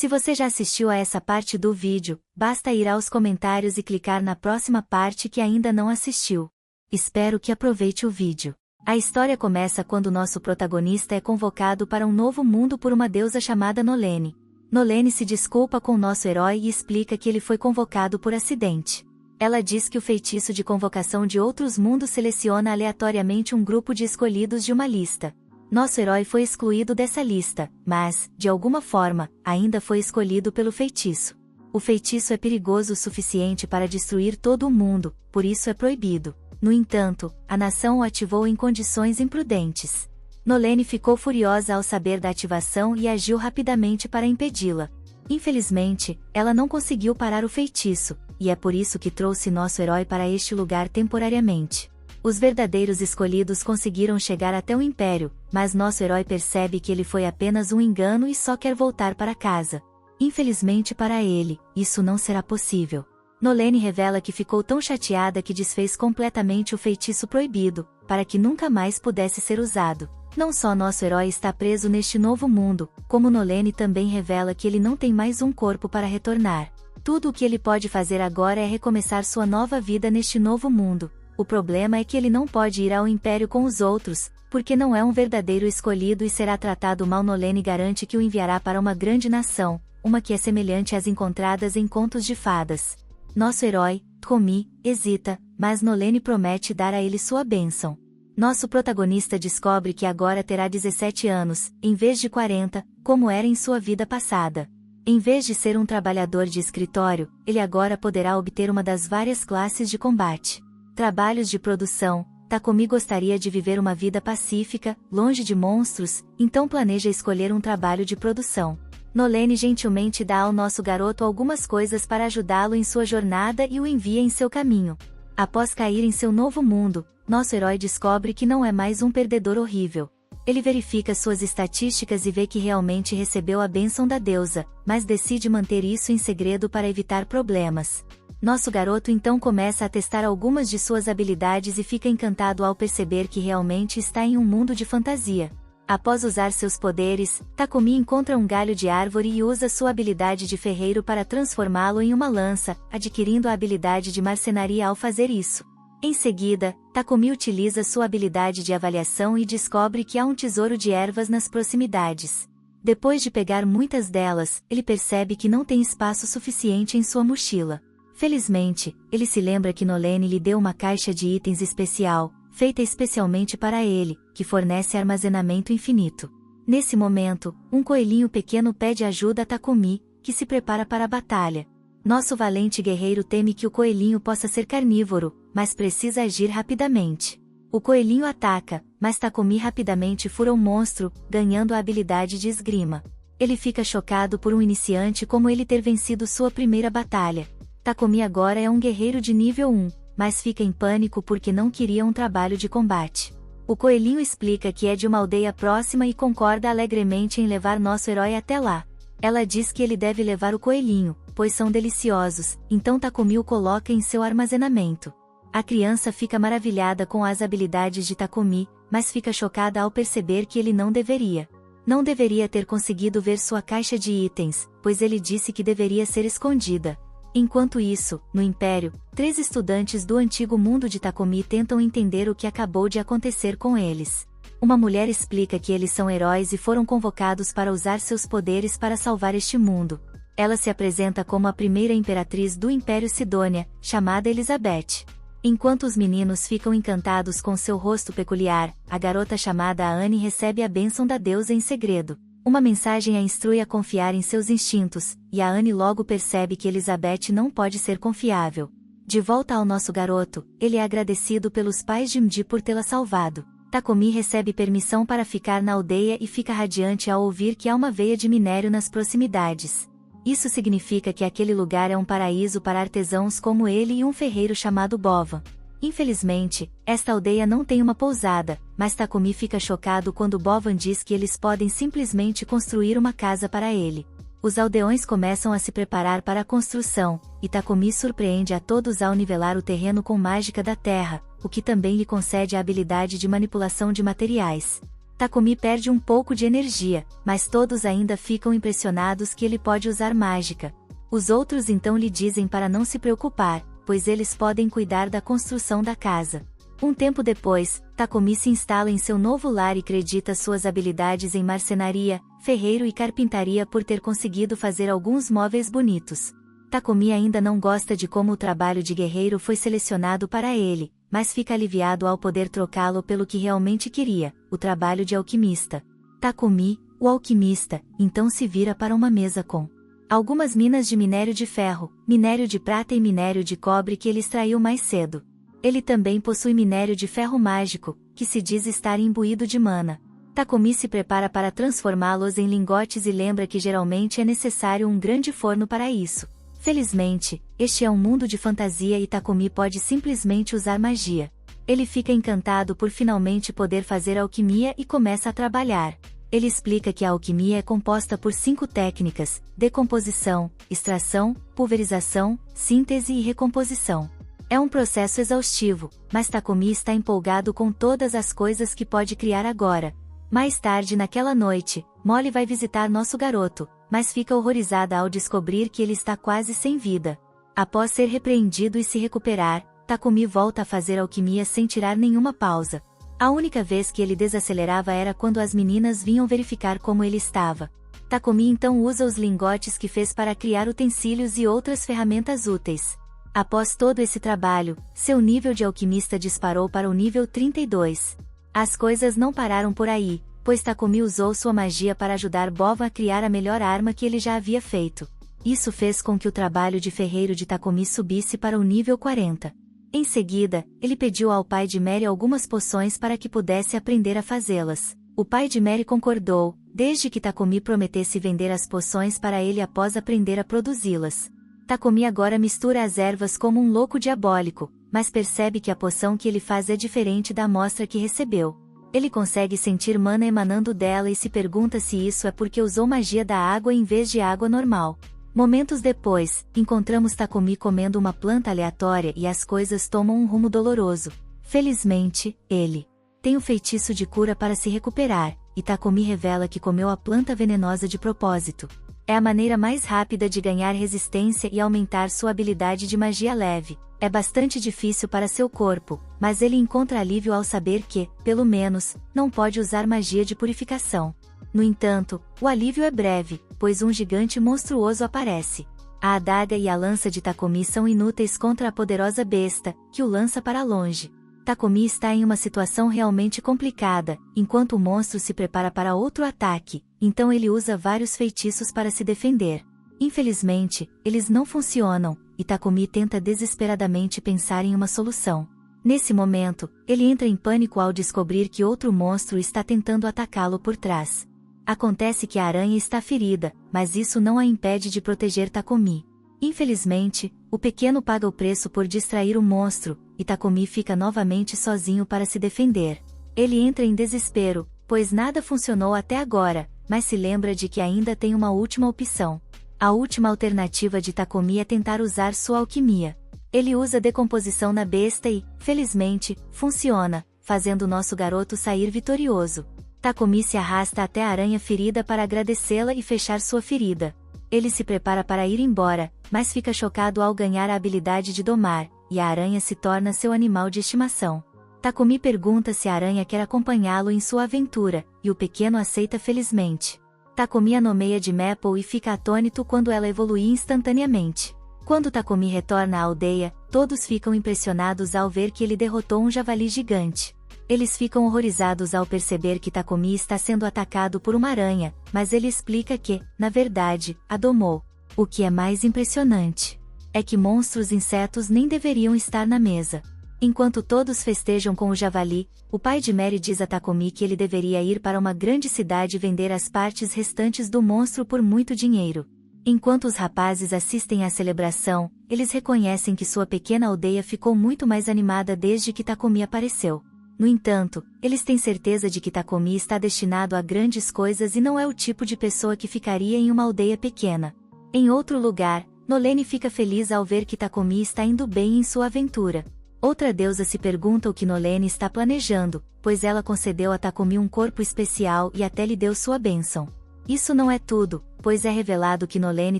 Se você já assistiu a essa parte do vídeo, basta ir aos comentários e clicar na próxima parte que ainda não assistiu. Espero que aproveite o vídeo. A história começa quando nosso protagonista é convocado para um novo mundo por uma deusa chamada Nolene. Nolene se desculpa com nosso herói e explica que ele foi convocado por acidente. Ela diz que o feitiço de convocação de outros mundos seleciona aleatoriamente um grupo de escolhidos de uma lista. Nosso herói foi excluído dessa lista, mas, de alguma forma, ainda foi escolhido pelo feitiço. O feitiço é perigoso o suficiente para destruir todo o mundo, por isso é proibido. No entanto, a nação o ativou em condições imprudentes. Nolene ficou furiosa ao saber da ativação e agiu rapidamente para impedi-la. Infelizmente, ela não conseguiu parar o feitiço, e é por isso que trouxe nosso herói para este lugar temporariamente. Os verdadeiros escolhidos conseguiram chegar até o Império, mas nosso herói percebe que ele foi apenas um engano e só quer voltar para casa. Infelizmente para ele, isso não será possível. Nolene revela que ficou tão chateada que desfez completamente o feitiço proibido, para que nunca mais pudesse ser usado. Não só nosso herói está preso neste novo mundo, como Nolene também revela que ele não tem mais um corpo para retornar. Tudo o que ele pode fazer agora é recomeçar sua nova vida neste novo mundo. O problema é que ele não pode ir ao Império com os outros, porque não é um verdadeiro escolhido e será tratado mal. Nolene garante que o enviará para uma grande nação, uma que é semelhante às encontradas em contos de fadas. Nosso herói, Tkomi, hesita, mas Nolene promete dar a ele sua bênção. Nosso protagonista descobre que agora terá 17 anos, em vez de 40, como era em sua vida passada. Em vez de ser um trabalhador de escritório, ele agora poderá obter uma das várias classes de combate. Trabalhos de produção. Tkomi gostaria de viver uma vida pacífica, longe de monstros, então planeja escolher um trabalho de produção. Nolene gentilmente dá ao nosso garoto algumas coisas para ajudá-lo em sua jornada e o envia em seu caminho. Após cair em seu novo mundo, nosso herói descobre que não é mais um perdedor horrível. Ele verifica suas estatísticas e vê que realmente recebeu a bênção da deusa, mas decide manter isso em segredo para evitar problemas. Nosso garoto então começa a testar algumas de suas habilidades e fica encantado ao perceber que realmente está em um mundo de fantasia. Após usar seus poderes, Tkomi encontra um galho de árvore e usa sua habilidade de ferreiro para transformá-lo em uma lança, adquirindo a habilidade de marcenaria ao fazer isso. Em seguida, Tkomi utiliza sua habilidade de avaliação e descobre que há um tesouro de ervas nas proximidades. Depois de pegar muitas delas, ele percebe que não tem espaço suficiente em sua mochila. Felizmente, ele se lembra que Nolene lhe deu uma caixa de itens especial, feita especialmente para ele, que fornece armazenamento infinito. Nesse momento, um coelhinho pequeno pede ajuda a Tkomi, que se prepara para a batalha. Nosso valente guerreiro teme que o coelhinho possa ser carnívoro, mas precisa agir rapidamente. O coelhinho ataca, mas Tkomi rapidamente fura o monstro, ganhando a habilidade de esgrima. Ele fica chocado por um iniciante como ele ter vencido sua primeira batalha. Tkomi agora é um guerreiro de nível 1, mas fica em pânico porque não queria um trabalho de combate. O coelhinho explica que é de uma aldeia próxima e concorda alegremente em levar nosso herói até lá. Ela diz que ele deve levar o coelhinho, pois são deliciosos, então Tkomi o coloca em seu armazenamento. A criança fica maravilhada com as habilidades de Tkomi, mas fica chocada ao perceber que ele não deveria. Não deveria ter conseguido ver sua caixa de itens, pois ele disse que deveria ser escondida. Enquanto isso, no Império, 3 estudantes do antigo mundo de Tkomi tentam entender o que acabou de acontecer com eles. Uma mulher explica que eles são heróis e foram convocados para usar seus poderes para salvar este mundo. Ela se apresenta como a primeira imperatriz do Império Sidônia, chamada Elizabeth. Enquanto os meninos ficam encantados com seu rosto peculiar, a garota chamada Anne recebe a bênção da deusa em segredo. Uma mensagem a instrui a confiar em seus instintos, e a Anne logo percebe que Elizabeth não pode ser confiável. De volta ao nosso garoto, ele é agradecido pelos pais de Mdi por tê-la salvado. Tkomi recebe permissão para ficar na aldeia e fica radiante ao ouvir que há uma veia de minério nas proximidades. Isso significa que aquele lugar é um paraíso para artesãos como ele e um ferreiro chamado Bovan. Infelizmente, esta aldeia não tem uma pousada, mas Tkomi fica chocado quando Bovan diz que eles podem simplesmente construir uma casa para ele. Os aldeões começam a se preparar para a construção, e Tkomi surpreende a todos ao nivelar o terreno com mágica da terra, o que também lhe concede a habilidade de manipulação de materiais. Takumi perde um pouco de energia, mas todos ainda ficam impressionados que ele pode usar mágica. Os outros então lhe dizem para não se preocupar, pois eles podem cuidar da construção da casa. Um tempo depois, Takumi se instala em seu novo lar e acredita suas habilidades em marcenaria, ferreiro e carpintaria por ter conseguido fazer alguns móveis bonitos. Takumi ainda não gosta de como o trabalho de guerreiro foi selecionado para ele, mas fica aliviado ao poder trocá-lo pelo que realmente queria, o trabalho de alquimista. Takumi, o alquimista, então se vira para uma mesa com algumas minas de minério de ferro, minério de prata e minério de cobre que ele extraiu mais cedo. Ele também possui minério de ferro mágico, que se diz estar imbuído de mana. Takumi se prepara para transformá-los em lingotes e lembra que geralmente é necessário um grande forno para isso. Felizmente, este é um mundo de fantasia e Takumi pode simplesmente usar magia. Ele fica encantado por finalmente poder fazer alquimia e começa a trabalhar. Ele explica que a alquimia é composta por 5 técnicas: decomposição, extração, pulverização, síntese e recomposição. É um processo exaustivo, mas Takumi está empolgado com todas as coisas que pode criar agora. Mais tarde naquela noite, Molly vai visitar nosso garoto, mas fica horrorizada ao descobrir que ele está quase sem vida. Após ser repreendido e se recuperar, Takumi volta a fazer alquimia sem tirar nenhuma pausa. A única vez que ele desacelerava era quando as meninas vinham verificar como ele estava. Takumi então usa os lingotes que fez para criar utensílios e outras ferramentas úteis. Após todo esse trabalho, seu nível de alquimista disparou para o nível 32. As coisas não pararam por aí, pois Takumi usou sua magia para ajudar Bovan a criar a melhor arma que ele já havia feito. Isso fez com que o trabalho de ferreiro de Takumi subisse para o nível 40. Em seguida, ele pediu ao pai de Mary algumas poções para que pudesse aprender a fazê-las. O pai de Mary concordou, desde que Takumi prometesse vender as poções para ele após aprender a produzi-las. Takumi agora mistura as ervas como um louco diabólico, mas percebe que a poção que ele faz é diferente da amostra que recebeu. Ele consegue sentir mana emanando dela e se pergunta se isso é porque usou magia da água em vez de água normal. Momentos depois, encontramos Takumi comendo uma planta aleatória e as coisas tomam um rumo doloroso. Felizmente, ele tem o feitiço de cura para se recuperar, e Takumi revela que comeu a planta venenosa de propósito. É a maneira mais rápida de ganhar resistência e aumentar sua habilidade de magia leve. É bastante difícil para seu corpo, mas ele encontra alívio ao saber que, pelo menos, não pode usar magia de purificação. No entanto, o alívio é breve, pois um gigante monstruoso aparece. A adaga e a lança de Takumi são inúteis contra a poderosa besta, que o lança para longe. Takumi está em uma situação realmente complicada, enquanto o monstro se prepara para outro ataque, então ele usa vários feitiços para se defender. Infelizmente, eles não funcionam, e Takumi tenta desesperadamente pensar em uma solução. Nesse momento, ele entra em pânico ao descobrir que outro monstro está tentando atacá-lo por trás. Acontece que a aranha está ferida, mas isso não a impede de proteger Takumi. Infelizmente, o pequeno paga o preço por distrair o monstro, e Takumi fica novamente sozinho para se defender. Ele entra em desespero, pois nada funcionou até agora, mas se lembra de que ainda tem uma última opção. A última alternativa de Takumi é tentar usar sua alquimia. Ele usa decomposição na besta e, felizmente, funciona, fazendo nosso garoto sair vitorioso. Takumi se arrasta até a aranha ferida para agradecê-la e fechar sua ferida. Ele se prepara para ir embora, mas fica chocado ao ganhar a habilidade de domar, e a aranha se torna seu animal de estimação. Takumi pergunta se a aranha quer acompanhá-lo em sua aventura, e o pequeno aceita felizmente. Takumi a nomeia de Maple e fica atônito quando ela evolui instantaneamente. Quando Takumi retorna à aldeia, todos ficam impressionados ao ver que ele derrotou um javali gigante. Eles ficam horrorizados ao perceber que Takumi está sendo atacado por uma aranha, mas ele explica que, na verdade, a domou. O que é mais impressionante é que monstros insetos nem deveriam estar na mesa. Enquanto todos festejam com o javali, o pai de Mary diz a Takumi que ele deveria ir para uma grande cidade e vender as partes restantes do monstro por muito dinheiro. Enquanto os rapazes assistem à celebração, eles reconhecem que sua pequena aldeia ficou muito mais animada desde que Takumi apareceu. No entanto, eles têm certeza de que Takumi está destinado a grandes coisas e não é o tipo de pessoa que ficaria em uma aldeia pequena. Em outro lugar, Nolene fica feliz ao ver que Takumi está indo bem em sua aventura. Outra deusa se pergunta o que Nolene está planejando, pois ela concedeu a Takumi um corpo especial e até lhe deu sua bênção. Isso não é tudo, pois é revelado que Nolene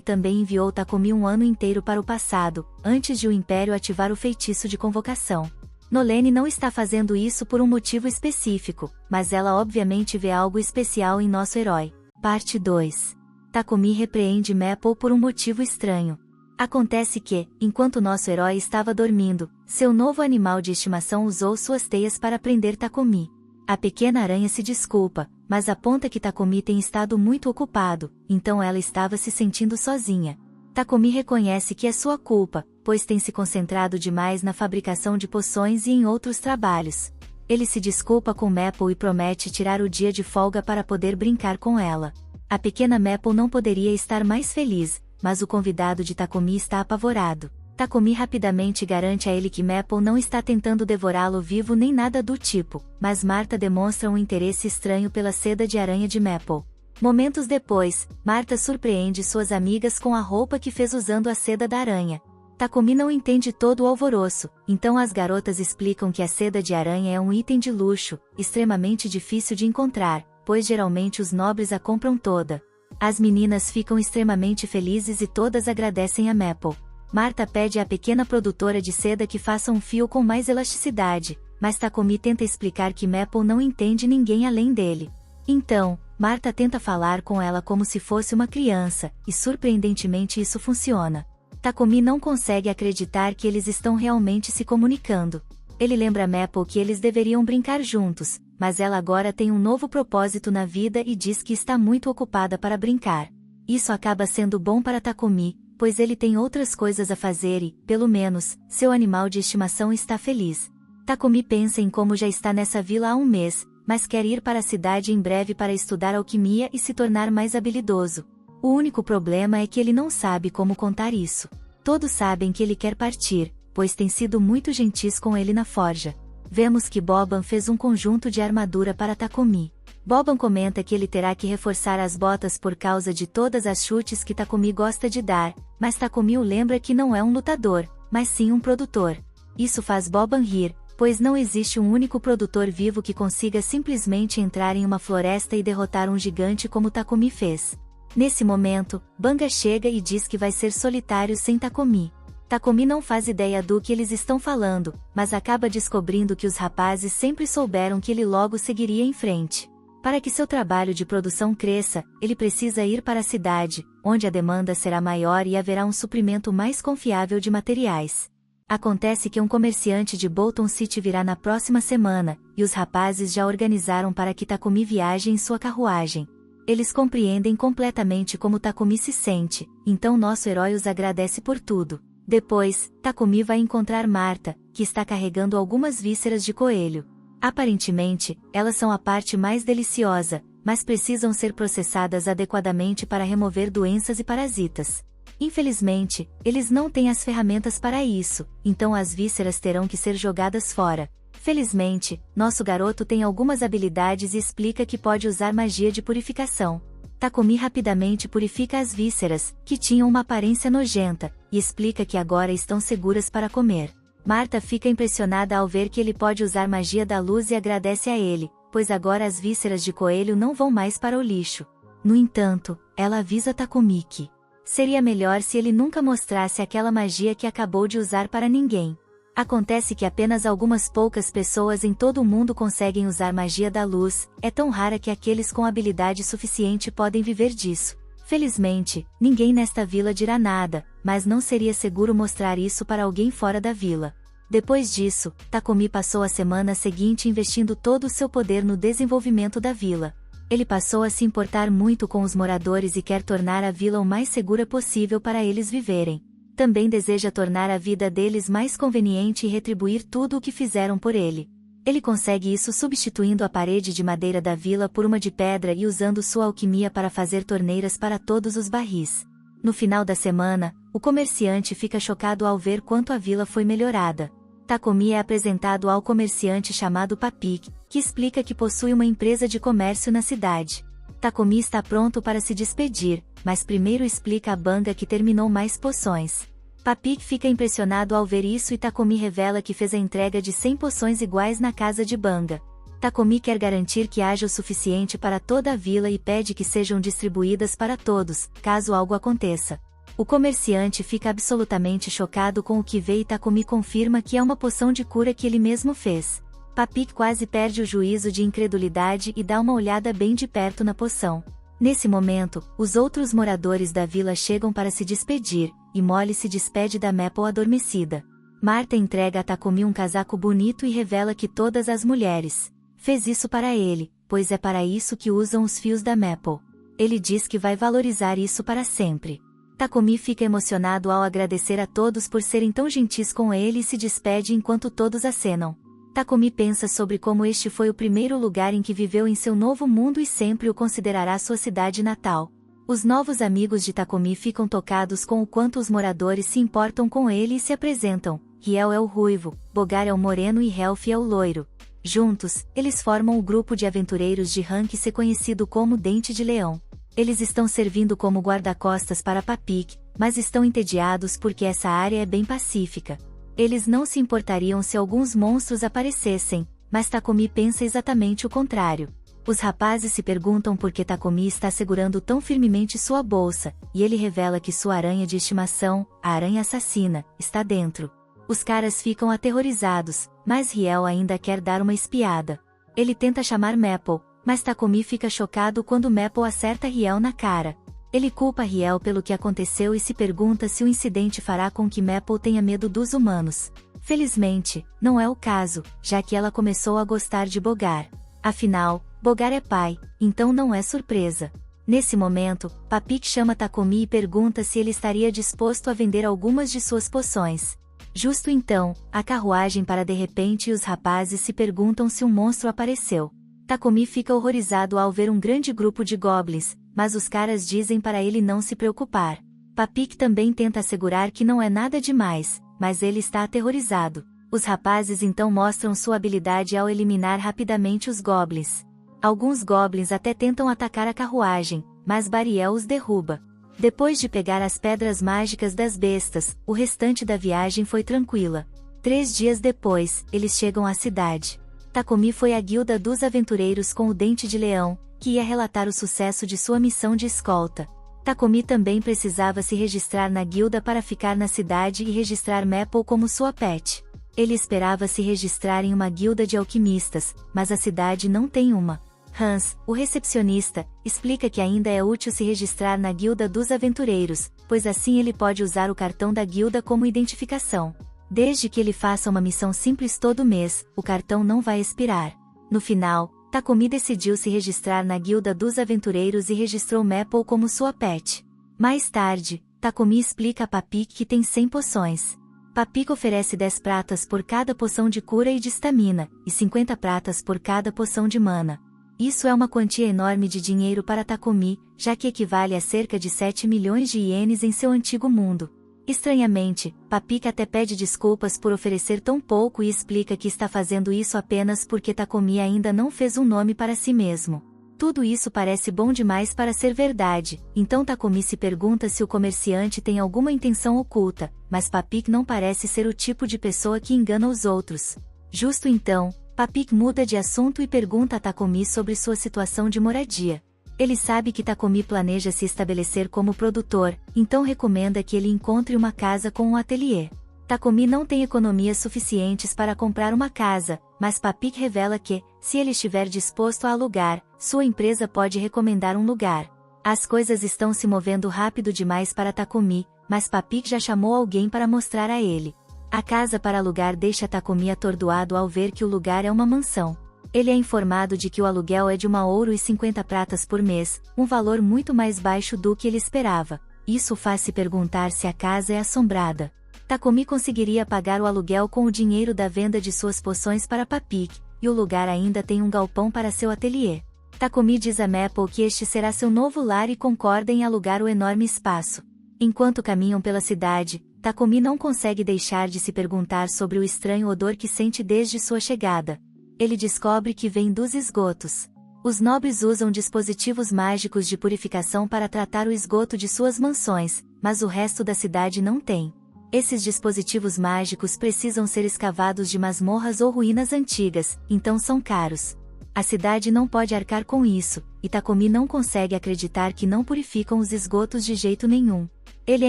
também enviou Takumi um ano inteiro para o passado, antes de o Império ativar o feitiço de convocação. Nolene não está fazendo isso por um motivo específico, mas ela obviamente vê algo especial em nosso herói. Parte 2. Takumi repreende Maple por um motivo estranho. Acontece que, enquanto nosso herói estava dormindo, seu novo animal de estimação usou suas teias para prender Takumi. A pequena aranha se desculpa, mas aponta que Takumi tem estado muito ocupado, então ela estava se sentindo sozinha. Takumi reconhece que é sua culpa, pois tem se concentrado demais na fabricação de poções e em outros trabalhos. Ele se desculpa com Maple e promete tirar o dia de folga para poder brincar com ela. A pequena Maple não poderia estar mais feliz, mas o convidado de Takumi está apavorado. Takumi rapidamente garante a ele que Maple não está tentando devorá-lo vivo nem nada do tipo, mas Marta demonstra um interesse estranho pela seda de aranha de Maple. Momentos depois, Marta surpreende suas amigas com a roupa que fez usando a seda da aranha. Takumi não entende todo o alvoroço, então as garotas explicam que a seda de aranha é um item de luxo, extremamente difícil de encontrar, pois geralmente os nobres a compram toda. As meninas ficam extremamente felizes e todas agradecem a Maple. Marta pede à pequena produtora de seda que faça um fio com mais elasticidade, mas Takumi tenta explicar que Maple não entende ninguém além dele. Então, Marta tenta falar com ela como se fosse uma criança, e surpreendentemente isso funciona. Takumi não consegue acreditar que eles estão realmente se comunicando. Ele lembra Maple que eles deveriam brincar juntos, mas ela agora tem um novo propósito na vida e diz que está muito ocupada para brincar. Isso acaba sendo bom para Takumi, pois ele tem outras coisas a fazer e, pelo menos, seu animal de estimação está feliz. Takumi pensa em como já está nessa vila há um mês, mas quer ir para a cidade em breve para estudar alquimia e se tornar mais habilidoso. O único problema é que ele não sabe como contar isso. Todos sabem que ele quer partir, pois tem sido muito gentis com ele na forja. Vemos que Boban fez um conjunto de armadura para Takumi. Boban comenta que ele terá que reforçar as botas por causa de todas as chutes que Takumi gosta de dar, mas Takumi o lembra que não é um lutador, mas sim um produtor. Isso faz Boban rir, pois não existe um único produtor vivo que consiga simplesmente entrar em uma floresta e derrotar um gigante como Takumi fez. Nesse momento, Banga chega e diz que vai ser solitário sem Takumi. Takumi não faz ideia do que eles estão falando, mas acaba descobrindo que os rapazes sempre souberam que ele logo seguiria em frente. Para que seu trabalho de produção cresça, ele precisa ir para a cidade, onde a demanda será maior e haverá um suprimento mais confiável de materiais. Acontece que um comerciante de Bolton City virá na próxima semana, e os rapazes já organizaram para que Takumi viaje em sua carruagem. Eles compreendem completamente como Takumi se sente, então nosso herói os agradece por tudo. Depois, Takumi vai encontrar Marta, que está carregando algumas vísceras de coelho. Aparentemente, elas são a parte mais deliciosa, mas precisam ser processadas adequadamente para remover doenças e parasitas. Infelizmente, eles não têm as ferramentas para isso, então as vísceras terão que ser jogadas fora. Felizmente, nosso garoto tem algumas habilidades e explica que pode usar magia de purificação. Takumi rapidamente purifica as vísceras, que tinham uma aparência nojenta, e explica que agora estão seguras para comer. Marta fica impressionada ao ver que ele pode usar magia da luz e agradece a ele, pois agora as vísceras de coelho não vão mais para o lixo. No entanto, ela avisa Takumi que seria melhor se ele nunca mostrasse aquela magia que acabou de usar para ninguém. Acontece que apenas algumas poucas pessoas em todo o mundo conseguem usar magia da luz, é tão rara que aqueles com habilidade suficiente podem viver disso. Felizmente, ninguém nesta vila dirá nada, mas não seria seguro mostrar isso para alguém fora da vila. Depois disso, Takumi passou a semana seguinte investindo todo o seu poder no desenvolvimento da vila. Ele passou a se importar muito com os moradores e quer tornar a vila o mais segura possível para eles viverem. Também deseja tornar a vida deles mais conveniente e retribuir tudo o que fizeram por ele. Ele consegue isso substituindo a parede de madeira da vila por uma de pedra e usando sua alquimia para fazer torneiras para todos os barris. No final da semana, o comerciante fica chocado ao ver quanto a vila foi melhorada. Takumi é apresentado ao comerciante chamado Papik, que explica que possui uma empresa de comércio na cidade. Takumi está pronto para se despedir, mas primeiro explica a Banga que terminou mais poções. Papik fica impressionado ao ver isso e Takumi revela que fez a entrega de 100 poções iguais na casa de Banga. Takumi quer garantir que haja o suficiente para toda a vila e pede que sejam distribuídas para todos, caso algo aconteça. O comerciante fica absolutamente chocado com o que vê e Takumi confirma que é uma poção de cura que ele mesmo fez. Papik quase perde o juízo de incredulidade e dá uma olhada bem de perto na poção. Nesse momento, os outros moradores da vila chegam para se despedir, e Molly se despede da Maple adormecida. Marta entrega a Takumi um casaco bonito e revela que todas as mulheres fez isso para ele, pois é para isso que usam os fios da Maple. Ele diz que vai valorizar isso para sempre. Takumi fica emocionado ao agradecer a todos por serem tão gentis com ele e se despede enquanto todos acenam. Takumi pensa sobre como este foi o primeiro lugar em que viveu em seu novo mundo e sempre o considerará sua cidade natal. Os novos amigos de Takumi ficam tocados com o quanto os moradores se importam com ele e se apresentam. Riel é o ruivo, Bogar é o moreno e Helf é o loiro. Juntos, eles formam o grupo de aventureiros de Rank C conhecido como Dente de Leão. Eles estão servindo como guarda-costas para Papik, mas estão entediados porque essa área é bem pacífica. Eles não se importariam se alguns monstros aparecessem, mas Takumi pensa exatamente o contrário. Os rapazes se perguntam por que Takumi está segurando tão firmemente sua bolsa, e ele revela que sua aranha de estimação, a aranha assassina, está dentro. Os caras ficam aterrorizados, mas Riel ainda quer dar uma espiada. Ele tenta chamar Maple, mas Takumi fica chocado quando Maple acerta Riel na cara. Ele culpa Riel pelo que aconteceu e se pergunta se o incidente fará com que Maple tenha medo dos humanos. Felizmente, não é o caso, já que ela começou a gostar de Bogar. Afinal, Bogar é pai, então não é surpresa. Nesse momento, Papik chama Takumi e pergunta se ele estaria disposto a vender algumas de suas poções. Justo então, a carruagem para de repente e os rapazes se perguntam se um monstro apareceu. Takumi fica horrorizado ao ver um grande grupo de goblins, mas os caras dizem para ele não se preocupar. Papik também tenta assegurar que não é nada demais, mas ele está aterrorizado. Os rapazes então mostram sua habilidade ao eliminar rapidamente os goblins. Alguns goblins até tentam atacar a carruagem, mas Bariel os derruba. Depois de pegar as pedras mágicas das bestas, o restante da viagem foi tranquila. 3 dias depois, eles chegam à cidade. Takumi foi à guilda dos aventureiros com o Dente de Leão, que ia relatar o sucesso de sua missão de escolta. Takumi também precisava se registrar na guilda para ficar na cidade e registrar Maple como sua pet. Ele esperava se registrar em uma guilda de alquimistas, mas a cidade não tem uma. Hans, o recepcionista, explica que ainda é útil se registrar na guilda dos aventureiros, pois assim ele pode usar o cartão da guilda como identificação. Desde que ele faça uma missão simples todo mês, o cartão não vai expirar. No final, Takumi decidiu se registrar na guilda dos aventureiros e registrou Maple como sua pet. Mais tarde, Takumi explica a Papik que tem 100 poções. Papik oferece 10 pratas por cada poção de cura e de estamina, e 50 pratas por cada poção de mana. Isso é uma quantia enorme de dinheiro para Takumi, já que equivale a cerca de 7 milhões de ienes em seu antigo mundo. Estranhamente, Papik até pede desculpas por oferecer tão pouco e explica que está fazendo isso apenas porque Takumi ainda não fez um nome para si mesmo. Tudo isso parece bom demais para ser verdade, então Takumi se pergunta se o comerciante tem alguma intenção oculta, mas Papik não parece ser o tipo de pessoa que engana os outros. Justo então, Papik muda de assunto e pergunta a Takumi sobre sua situação de moradia. Ele sabe que Takumi planeja se estabelecer como produtor, então recomenda que ele encontre uma casa com um ateliê. Takumi não tem economias suficientes para comprar uma casa, mas Papik revela que, se ele estiver disposto a alugar, sua empresa pode recomendar um lugar. As coisas estão se movendo rápido demais para Takumi, mas Papik já chamou alguém para mostrar a ele. A casa para alugar deixa Takumi atordoado ao ver que o lugar é uma mansão. Ele é informado de que o aluguel é de 1 ouro e 50 pratas por mês, um valor muito mais baixo do que ele esperava. Isso faz se perguntar se a casa é assombrada. Takumi conseguiria pagar o aluguel com o dinheiro da venda de suas poções para Papik, e o lugar ainda tem um galpão para seu ateliê. Takumi diz a Maple que este será seu novo lar e concorda em alugar o enorme espaço. Enquanto caminham pela cidade, Takumi não consegue deixar de se perguntar sobre o estranho odor que sente desde sua chegada. Ele descobre que vem dos esgotos. Os nobres usam dispositivos mágicos de purificação para tratar o esgoto de suas mansões, mas o resto da cidade não tem. Esses dispositivos mágicos precisam ser escavados de masmorras ou ruínas antigas, então são caros. A cidade não pode arcar com isso, e Takumi não consegue acreditar que não purificam os esgotos de jeito nenhum. Ele é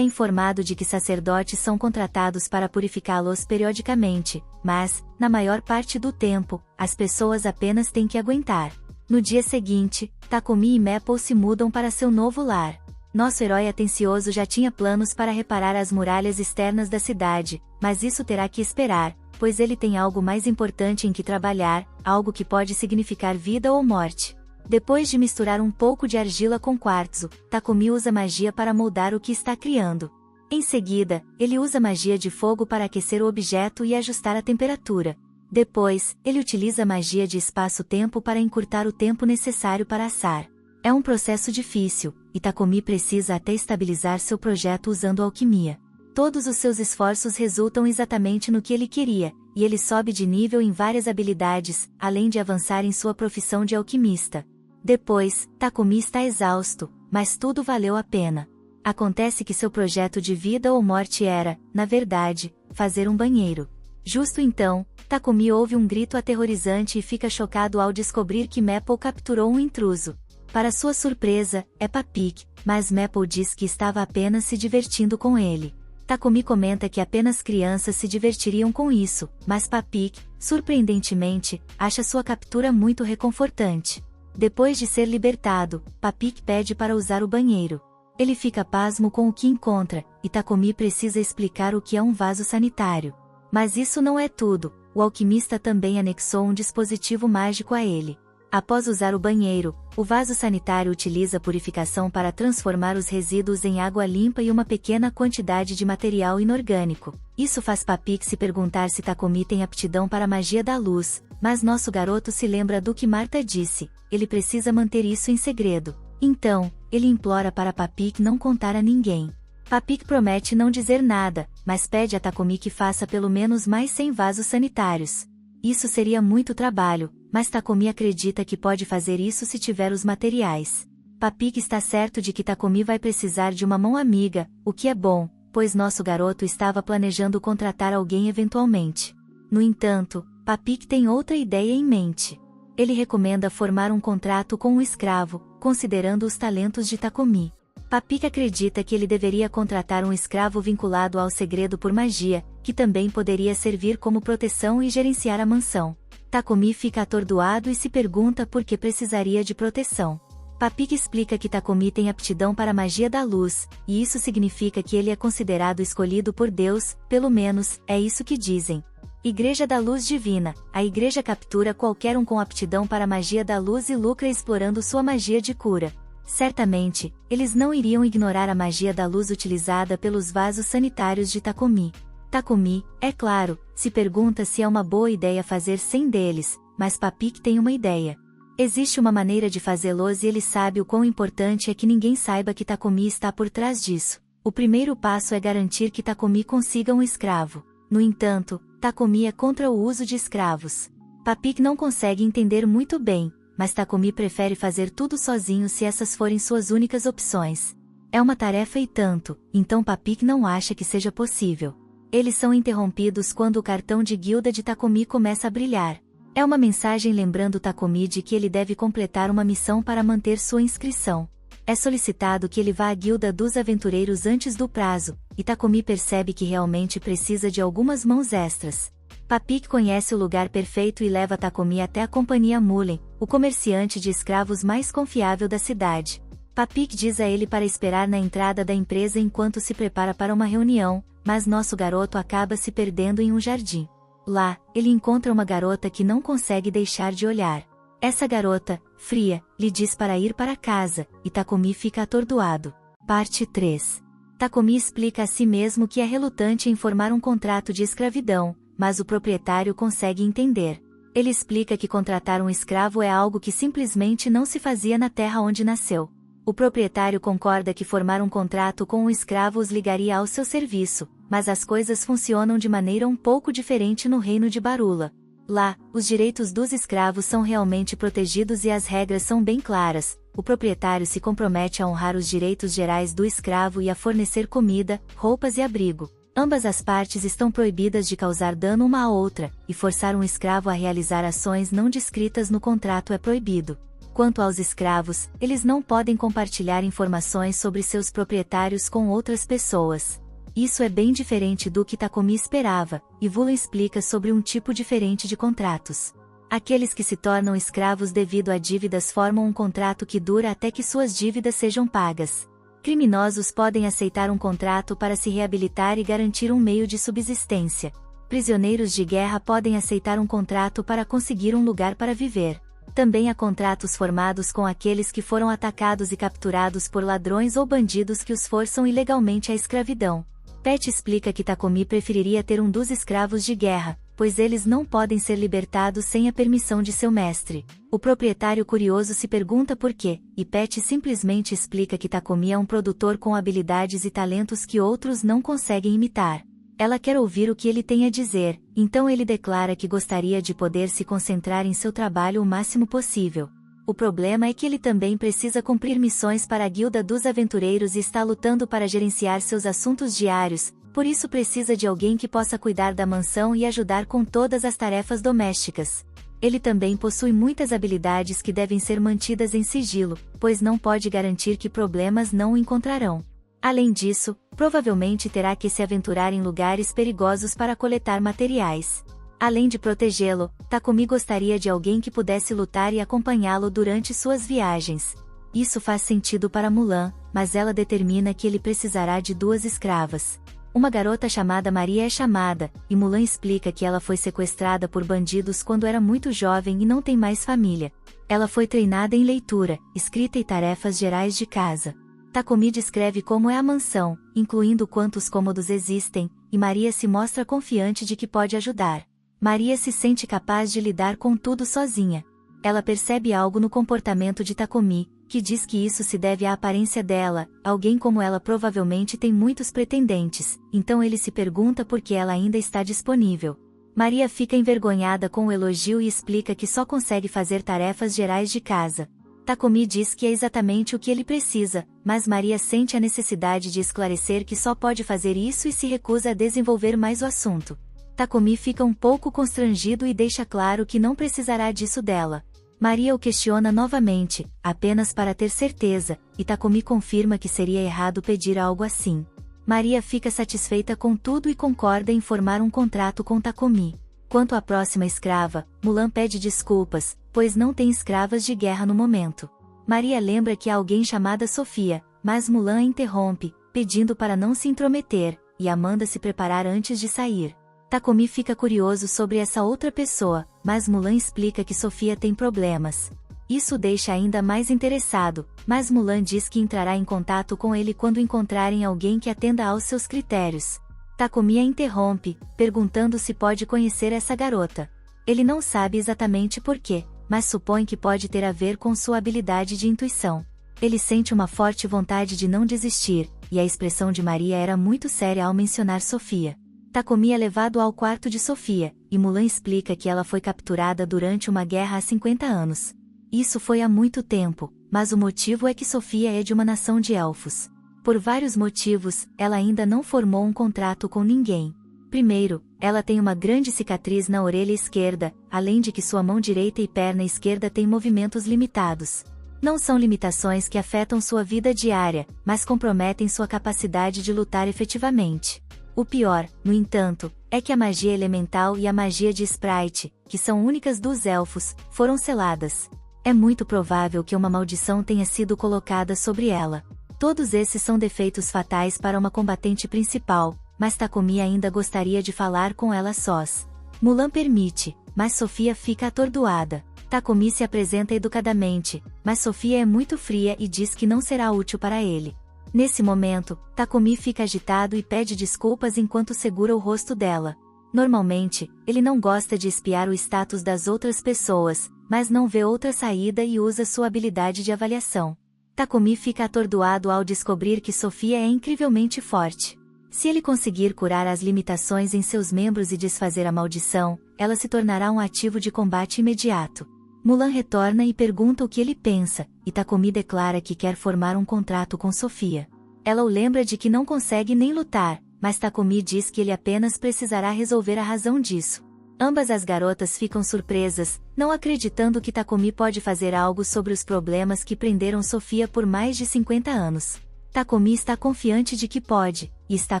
informado de que sacerdotes são contratados para purificá-los periodicamente, mas, na maior parte do tempo, as pessoas apenas têm que aguentar. No dia seguinte, Takumi e Maple se mudam para seu novo lar. Nosso herói atencioso já tinha planos para reparar as muralhas externas da cidade, mas isso terá que esperar, pois ele tem algo mais importante em que trabalhar, algo que pode significar vida ou morte. Depois de misturar um pouco de argila com quartzo, Takumi usa magia para moldar o que está criando. Em seguida, ele usa magia de fogo para aquecer o objeto e ajustar a temperatura. Depois, ele utiliza magia de espaço-tempo para encurtar o tempo necessário para assar. É um processo difícil, e Takumi precisa até estabilizar seu projeto usando alquimia. Todos os seus esforços resultam exatamente no que ele queria, e ele sobe de nível em várias habilidades, além de avançar em sua profissão de alquimista. Depois, Takumi está exausto, mas tudo valeu a pena. Acontece que seu projeto de vida ou morte era, na verdade, fazer um banheiro. Justo então, Takumi ouve um grito aterrorizante e fica chocado ao descobrir que Maple capturou um intruso. Para sua surpresa, é Papik, mas Maple diz que estava apenas se divertindo com ele. Takumi comenta que apenas crianças se divertiriam com isso, mas Papik, surpreendentemente, acha sua captura muito reconfortante. Depois de ser libertado, Papik pede para usar o banheiro. Ele fica pasmo com o que encontra, e Takumi precisa explicar o que é um vaso sanitário. Mas isso não é tudo, o alquimista também anexou um dispositivo mágico a ele. Após usar o banheiro, o vaso sanitário utiliza a purificação para transformar os resíduos em água limpa e uma pequena quantidade de material inorgânico. Isso faz Papik se perguntar se Takumi tem aptidão para a magia da luz, mas nosso garoto se lembra do que Marta disse, ele precisa manter isso em segredo. Então, ele implora para Papik não contar a ninguém. Papik promete não dizer nada, mas pede a Takumi que faça pelo menos mais 100 vasos sanitários. Isso seria muito trabalho, mas Takumi acredita que pode fazer isso se tiver os materiais. Papik está certo de que Takumi vai precisar de uma mão amiga, o que é bom, pois nosso garoto estava planejando contratar alguém eventualmente. No entanto, Papik tem outra ideia em mente. Ele recomenda formar um contrato com um escravo, considerando os talentos de Takumi. Papik acredita que ele deveria contratar um escravo vinculado ao segredo por magia, que também poderia servir como proteção e gerenciar a mansão. Takumi fica atordoado e se pergunta por que precisaria de proteção. Papik explica que Takumi tem aptidão para a magia da luz, e isso significa que ele é considerado escolhido por Deus, pelo menos, é isso que dizem. Igreja da Luz Divina, a igreja captura qualquer um com aptidão para a magia da luz e lucra explorando sua magia de cura. Certamente, eles não iriam ignorar a magia da luz utilizada pelos vasos sanitários de Takumi. Takumi, é claro, se pergunta se é uma boa ideia fazer 100 deles, mas Papik tem uma ideia. Existe uma maneira de fazê-los e ele sabe o quão importante é que ninguém saiba que Takumi está por trás disso. O primeiro passo é garantir que Takumi consiga um escravo. No entanto, Takumi é contra o uso de escravos. Papik não consegue entender muito bem, mas Takumi prefere fazer tudo sozinho se essas forem suas únicas opções. É uma tarefa e tanto, então Papik não acha que seja possível. Eles são interrompidos quando o cartão de guilda de Takumi começa a brilhar. É uma mensagem lembrando Takumi de que ele deve completar uma missão para manter sua inscrição. É solicitado que ele vá à guilda dos aventureiros antes do prazo, e Takumi percebe que realmente precisa de algumas mãos extras. Papik conhece o lugar perfeito e leva Takumi até a companhia Mullen, o comerciante de escravos mais confiável da cidade. Papik diz a ele para esperar na entrada da empresa enquanto se prepara para uma reunião, mas nosso garoto acaba se perdendo em um jardim. Lá, ele encontra uma garota que não consegue deixar de olhar. Essa garota, fria, lhe diz para ir para casa, e Takumi fica atordoado. Parte 3. Takumi explica a si mesmo que é relutante em formar um contrato de escravidão, mas o proprietário consegue entender. Ele explica que contratar um escravo é algo que simplesmente não se fazia na terra onde nasceu. O proprietário concorda que formar um contrato com um escravo os ligaria ao seu serviço, mas as coisas funcionam de maneira um pouco diferente no reino de Barula. Lá, os direitos dos escravos são realmente protegidos e as regras são bem claras. O proprietário se compromete a honrar os direitos gerais do escravo e a fornecer comida, roupas e abrigo. Ambas as partes estão proibidas de causar dano uma à outra, e forçar um escravo a realizar ações não descritas no contrato é proibido. Quanto aos escravos, eles não podem compartilhar informações sobre seus proprietários com outras pessoas. Isso é bem diferente do que Takumi esperava, e Vula explica sobre um tipo diferente de contratos. Aqueles que se tornam escravos devido a dívidas formam um contrato que dura até que suas dívidas sejam pagas. Criminosos podem aceitar um contrato para se reabilitar e garantir um meio de subsistência. Prisioneiros de guerra podem aceitar um contrato para conseguir um lugar para viver. Também há contratos formados com aqueles que foram atacados e capturados por ladrões ou bandidos que os forçam ilegalmente à escravidão. Pet explica que Takumi preferiria ter um dos escravos de guerra, pois eles não podem ser libertados sem a permissão de seu mestre. O proprietário curioso se pergunta por quê, e Pet simplesmente explica que Takumi é um produtor com habilidades e talentos que outros não conseguem imitar. Ela quer ouvir o que ele tem a dizer, então ele declara que gostaria de poder se concentrar em seu trabalho o máximo possível. O problema é que ele também precisa cumprir missões para a Guilda dos Aventureiros e está lutando para gerenciar seus assuntos diários, por isso precisa de alguém que possa cuidar da mansão e ajudar com todas as tarefas domésticas. Ele também possui muitas habilidades que devem ser mantidas em sigilo, pois não pode garantir que problemas não o encontrarão. Além disso, provavelmente terá que se aventurar em lugares perigosos para coletar materiais. Além de protegê-lo, Takumi gostaria de alguém que pudesse lutar e acompanhá-lo durante suas viagens. Isso faz sentido para Mulan, mas ela determina que ele precisará de 2 escravas. Uma garota chamada Maria é chamada, e Mulan explica que ela foi sequestrada por bandidos quando era muito jovem e não tem mais família. Ela foi treinada em leitura, escrita e tarefas gerais de casa. Takumi descreve como é a mansão, incluindo quantos cômodos existem, e Maria se mostra confiante de que pode ajudar. Maria se sente capaz de lidar com tudo sozinha. Ela percebe algo no comportamento de Takumi, que diz que isso se deve à aparência dela. Alguém como ela provavelmente tem muitos pretendentes, então ele se pergunta por que ela ainda está disponível. Maria fica envergonhada com o elogio e explica que só consegue fazer tarefas gerais de casa. Takumi diz que é exatamente o que ele precisa, mas Maria sente a necessidade de esclarecer que só pode fazer isso e se recusa a desenvolver mais o assunto. Takumi fica um pouco constrangido e deixa claro que não precisará disso dela. Maria o questiona novamente, apenas para ter certeza, e Takumi confirma que seria errado pedir algo assim. Maria fica satisfeita com tudo e concorda em formar um contrato com Takumi. Quanto à próxima escrava, Mulan pede desculpas, pois não tem escravas de guerra no momento. Maria lembra que há alguém chamada Sofia, mas Mulan a interrompe, pedindo para não se intrometer, e a manda se preparar antes de sair. Takumi fica curioso sobre essa outra pessoa, mas Mulan explica que Sofia tem problemas. Isso o deixa ainda mais interessado, mas Mulan diz que entrará em contato com ele quando encontrarem alguém que atenda aos seus critérios. Takumi a interrompe, perguntando se pode conhecer essa garota. Ele não sabe exatamente por quê, mas supõe que pode ter a ver com sua habilidade de intuição. Ele sente uma forte vontade de não desistir, e a expressão de Maria era muito séria ao mencionar Sofia. Takumi é levado ao quarto de Sofia, e Mulan explica que ela foi capturada durante uma guerra há 50 anos. Isso foi há muito tempo, mas o motivo é que Sofia é de uma nação de elfos. Por vários motivos, ela ainda não formou um contrato com ninguém. Primeiro, ela tem uma grande cicatriz na orelha esquerda, além de que sua mão direita e perna esquerda têm movimentos limitados. Não são limitações que afetam sua vida diária, mas comprometem sua capacidade de lutar efetivamente. O pior, no entanto, é que a magia elemental e a magia de Sprite, que são únicas dos elfos, foram seladas. É muito provável que uma maldição tenha sido colocada sobre ela. Todos esses são defeitos fatais para uma combatente principal, mas Takumi ainda gostaria de falar com ela sós. Mulan permite, mas Sofia fica atordoada. Takumi se apresenta educadamente, mas Sofia é muito fria e diz que não será útil para ele. Nesse momento, Takumi fica agitado e pede desculpas enquanto segura o rosto dela. Normalmente, ele não gosta de espiar o status das outras pessoas, mas não vê outra saída e usa sua habilidade de avaliação. Takumi fica atordoado ao descobrir que Sofia é incrivelmente forte. Se ele conseguir curar as limitações em seus membros e desfazer a maldição, ela se tornará um ativo de combate imediato. Mulan retorna e pergunta o que ele pensa, e Takumi declara que quer formar um contrato com Sofia. Ela o lembra de que não consegue nem lutar, mas Takumi diz que ele apenas precisará resolver a razão disso. Ambas as garotas ficam surpresas, não acreditando que Takumi pode fazer algo sobre os problemas que prenderam Sofia por mais de 50 anos. Takumi está confiante de que pode, e está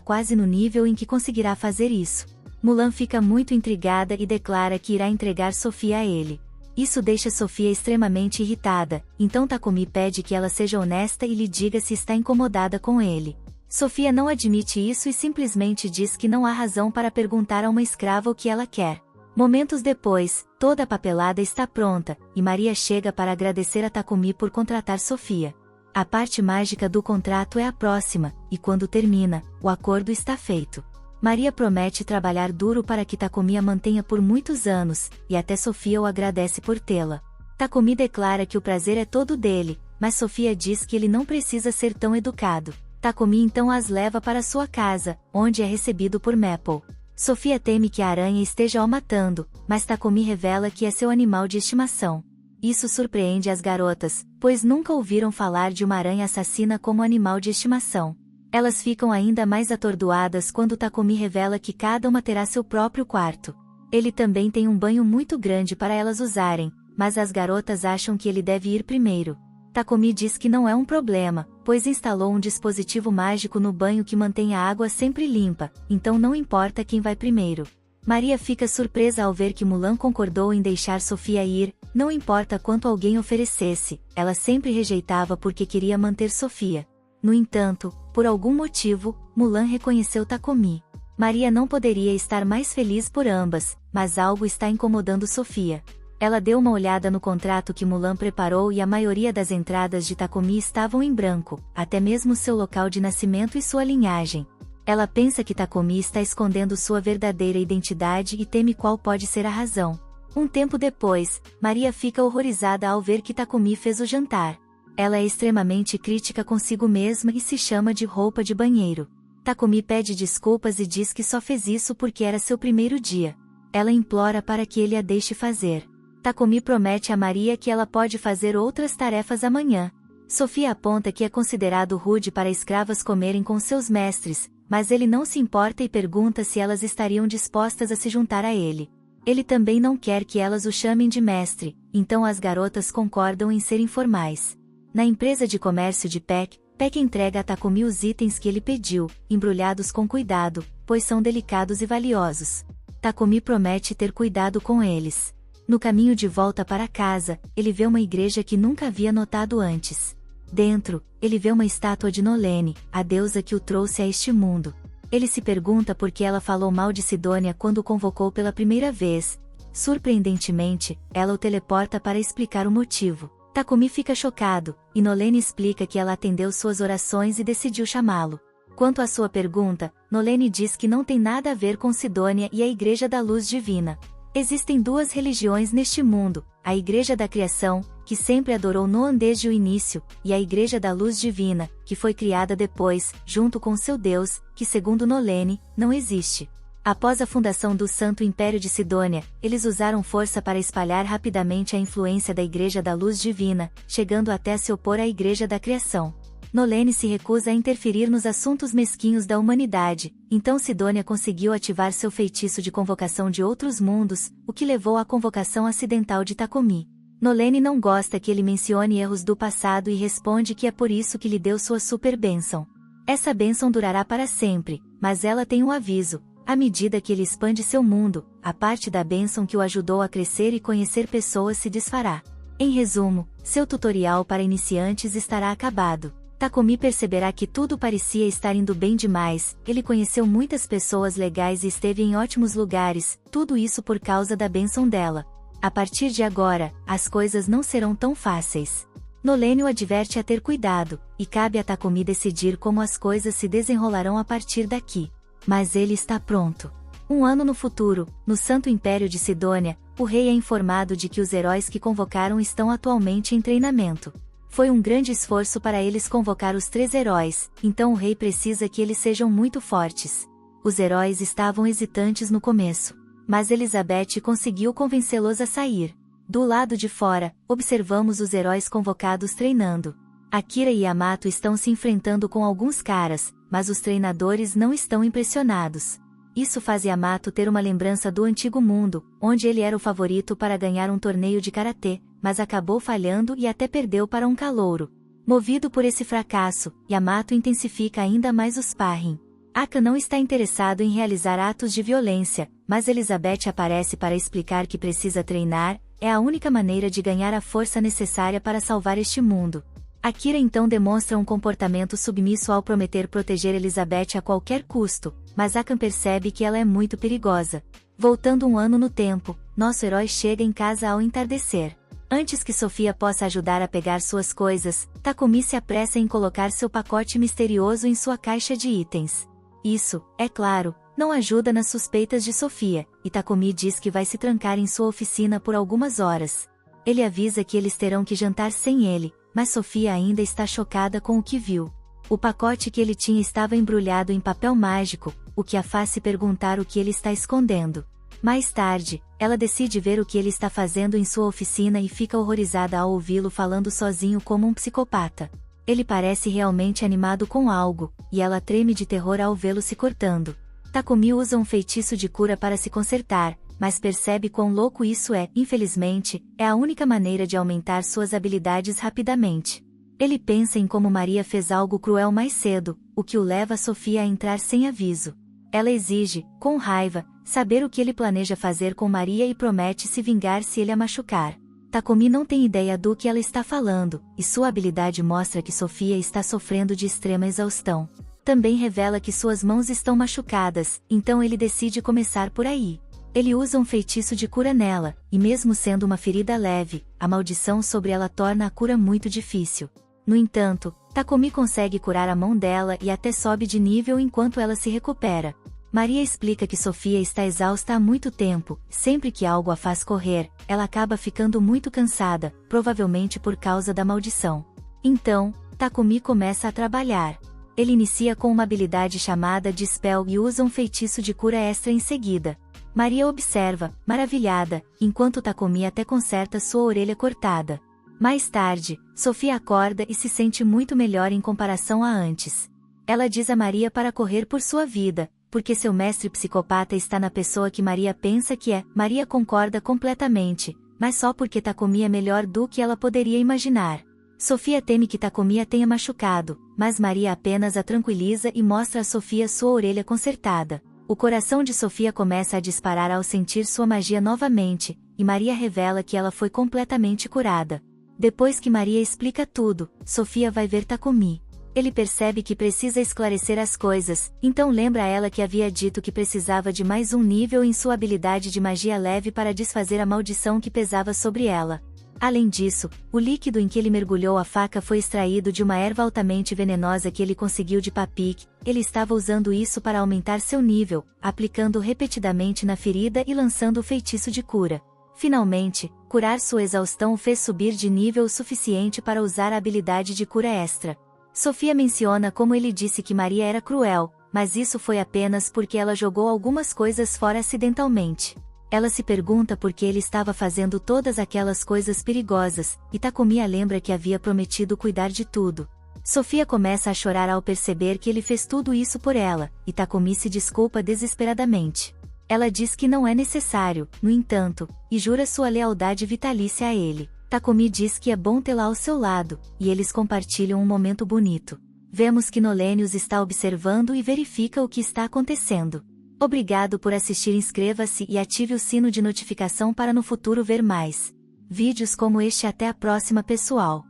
quase no nível em que conseguirá fazer isso. Mulan fica muito intrigada e declara que irá entregar Sofia a ele. Isso deixa Sofia extremamente irritada, então Takumi pede que ela seja honesta e lhe diga se está incomodada com ele. Sofia não admite isso e simplesmente diz que não há razão para perguntar a uma escrava o que ela quer. Momentos depois, toda a papelada está pronta, e Maria chega para agradecer a Takumi por contratar Sofia. A parte mágica do contrato é a próxima, e quando termina, o acordo está feito. Maria promete trabalhar duro para que Takumi a mantenha por muitos anos, e até Sofia o agradece por tê-la. Takumi declara que o prazer é todo dele, mas Sofia diz que ele não precisa ser tão educado. Takumi então as leva para sua casa, onde é recebido por Maple. Sofia teme que a aranha esteja o matando, mas Takumi revela que é seu animal de estimação. Isso surpreende as garotas, pois nunca ouviram falar de uma aranha assassina como animal de estimação. Elas ficam ainda mais atordoadas quando Takumi revela que cada uma terá seu próprio quarto. Ele também tem um banho muito grande para elas usarem, mas as garotas acham que ele deve ir primeiro. Takumi diz que não é um problema, pois instalou um dispositivo mágico no banho que mantém a água sempre limpa, então não importa quem vai primeiro. Maria fica surpresa ao ver que Mulan concordou em deixar Sofia ir, não importa quanto alguém oferecesse, ela sempre rejeitava porque queria manter Sofia. No entanto, por algum motivo, Mulan reconheceu Takumi. Maria não poderia estar mais feliz por ambas, mas algo está incomodando Sofia. Ela deu uma olhada no contrato que Mulan preparou e a maioria das entradas de Takumi estavam em branco, até mesmo seu local de nascimento e sua linhagem. Ela pensa que Takumi está escondendo sua verdadeira identidade e teme qual pode ser a razão. Um tempo depois, Maria fica horrorizada ao ver que Takumi fez o jantar. Ela é extremamente crítica consigo mesma e se chama de roupa de banheiro. Takumi pede desculpas e diz que só fez isso porque era seu primeiro dia. Ela implora para que ele a deixe fazer. Takumi promete a Maria que ela pode fazer outras tarefas amanhã. Sofia aponta que é considerado rude para escravas comerem com seus mestres, mas ele não se importa e pergunta se elas estariam dispostas a se juntar a ele. Ele também não quer que elas o chamem de mestre, então as garotas concordam em serem formais. Na empresa de comércio de Peck entrega a Takumi os itens que ele pediu, embrulhados com cuidado, pois são delicados e valiosos. Takumi promete ter cuidado com eles. No caminho de volta para casa, ele vê uma igreja que nunca havia notado antes. Dentro, ele vê uma estátua de Nolene, a deusa que o trouxe a este mundo. Ele se pergunta por que ela falou mal de Sidônia quando o convocou pela primeira vez. Surpreendentemente, ela o teleporta para explicar o motivo. Takumi fica chocado, e Nolene explica que ela atendeu suas orações e decidiu chamá-lo. Quanto à sua pergunta, Nolene diz que não tem nada a ver com Sidônia e a Igreja da Luz Divina. Existem duas religiões neste mundo, a Igreja da Criação, que sempre adorou Noan desde o início, e a Igreja da Luz Divina, que foi criada depois, junto com seu Deus, que segundo Nolene, não existe. Após a fundação do Santo Império de Sidônia, eles usaram força para espalhar rapidamente a influência da Igreja da Luz Divina, chegando até a se opor à Igreja da Criação. Nolene se recusa a interferir nos assuntos mesquinhos da humanidade, então Sidônia conseguiu ativar seu feitiço de convocação de outros mundos, o que levou à convocação acidental de Takumi. Nolene não gosta que ele mencione erros do passado e responde que é por isso que lhe deu sua super bênção. Essa bênção durará para sempre, mas ela tem um aviso. À medida que ele expande seu mundo, a parte da bênção que o ajudou a crescer e conhecer pessoas se desfará. Em resumo, seu tutorial para iniciantes estará acabado. Takumi perceberá que tudo parecia estar indo bem demais, ele conheceu muitas pessoas legais e esteve em ótimos lugares, tudo isso por causa da bênção dela. A partir de agora, as coisas não serão tão fáceis. Nolene o adverte a ter cuidado, e cabe a Takumi decidir como as coisas se desenrolarão a partir daqui. Mas ele está pronto. Um ano no futuro, no Santo Império de Sidônia, o rei é informado de que os heróis que convocaram estão atualmente em treinamento. Foi um grande esforço para eles convocar os 3 heróis, então o rei precisa que eles sejam muito fortes. Os heróis estavam hesitantes no começo, mas Elizabeth conseguiu convencê-los a sair. Do lado de fora, observamos os heróis convocados treinando. Akira e Yamato estão se enfrentando com alguns caras, mas os treinadores não estão impressionados. Isso faz Yamato ter uma lembrança do antigo mundo, onde ele era o favorito para ganhar um torneio de karatê, mas acabou falhando e até perdeu para um calouro. Movido por esse fracasso, Yamato intensifica ainda mais o sparring. Aka não está interessado em realizar atos de violência, mas Elizabeth aparece para explicar que precisa treinar, é a única maneira de ganhar a força necessária para salvar este mundo. Akira então demonstra um comportamento submisso ao prometer proteger Elizabeth a qualquer custo, mas Akan percebe que ela é muito perigosa. Voltando um ano no tempo, nosso herói chega em casa ao entardecer. Antes que Sofia possa ajudar a pegar suas coisas, Takumi se apressa em colocar seu pacote misterioso em sua caixa de itens. Isso, é claro, não ajuda nas suspeitas de Sofia, e Takumi diz que vai se trancar em sua oficina por algumas horas. Ele avisa que eles terão que jantar sem ele, mas Sofia ainda está chocada com o que viu. O pacote que ele tinha estava embrulhado em papel mágico, o que a faz se perguntar o que ele está escondendo. Mais tarde, ela decide ver o que ele está fazendo em sua oficina e fica horrorizada ao ouvi-lo falando sozinho como um psicopata. Ele parece realmente animado com algo, e ela treme de terror ao vê-lo se cortando. Takumi usa um feitiço de cura para se consertar, mas percebe quão louco isso é. Infelizmente, é a única maneira de aumentar suas habilidades rapidamente. Ele pensa em como Maria fez algo cruel mais cedo, o que o leva a Sofia a entrar sem aviso. Ela exige, com raiva, saber o que ele planeja fazer com Maria e promete se vingar se ele a machucar. Takumi não tem ideia do que ela está falando, e sua habilidade mostra que Sofia está sofrendo de extrema exaustão. Também revela que suas mãos estão machucadas, então ele decide começar por aí. Ele usa um feitiço de cura nela, e mesmo sendo uma ferida leve, a maldição sobre ela torna a cura muito difícil. No entanto, Takumi consegue curar a mão dela e até sobe de nível enquanto ela se recupera. Maria explica que Sofia está exausta há muito tempo, sempre que algo a faz correr, ela acaba ficando muito cansada, provavelmente por causa da maldição. Então, Takumi começa a trabalhar. Ele inicia com uma habilidade chamada de Spell e usa um feitiço de cura extra em seguida. Maria observa, maravilhada, enquanto Takumi até conserta sua orelha cortada. Mais tarde, Sofia acorda e se sente muito melhor em comparação a antes. Ela diz a Maria para correr por sua vida, porque seu mestre psicopata está na pessoa que Maria pensa que é. Maria concorda completamente, mas só porque Takumi é melhor do que ela poderia imaginar. Sofia teme que Takumi a tenha machucado, mas Maria apenas a tranquiliza e mostra a Sofia sua orelha consertada. O coração de Sofia começa a disparar ao sentir sua magia novamente, e Maria revela que ela foi completamente curada. Depois que Maria explica tudo, Sofia vai ver Takumi. Ele percebe que precisa esclarecer as coisas, então lembra a ela que havia dito que precisava de mais um nível em sua habilidade de magia leve para desfazer a maldição que pesava sobre ela. Além disso, o líquido em que ele mergulhou a faca foi extraído de uma erva altamente venenosa que ele conseguiu de Papik. Ele estava usando isso para aumentar seu nível, aplicando repetidamente na ferida e lançando o feitiço de cura. Finalmente, curar sua exaustão o fez subir de nível o suficiente para usar a habilidade de cura extra. Sofia menciona como ele disse que Maria era cruel, mas isso foi apenas porque ela jogou algumas coisas fora acidentalmente. Ela se pergunta por que ele estava fazendo todas aquelas coisas perigosas, e Takumi a lembra que havia prometido cuidar de tudo. Sofia começa a chorar ao perceber que ele fez tudo isso por ela, e Takumi se desculpa desesperadamente. Ela diz que não é necessário, no entanto, e jura sua lealdade vitalícia a ele. Takumi diz que é bom tê-la ao seu lado, e eles compartilham um momento bonito. Vemos que Nolenius está observando e verifica o que está acontecendo. Obrigado por assistir, inscreva-se e ative o sino de notificação para no futuro ver mais vídeos como este. Até a próxima, pessoal!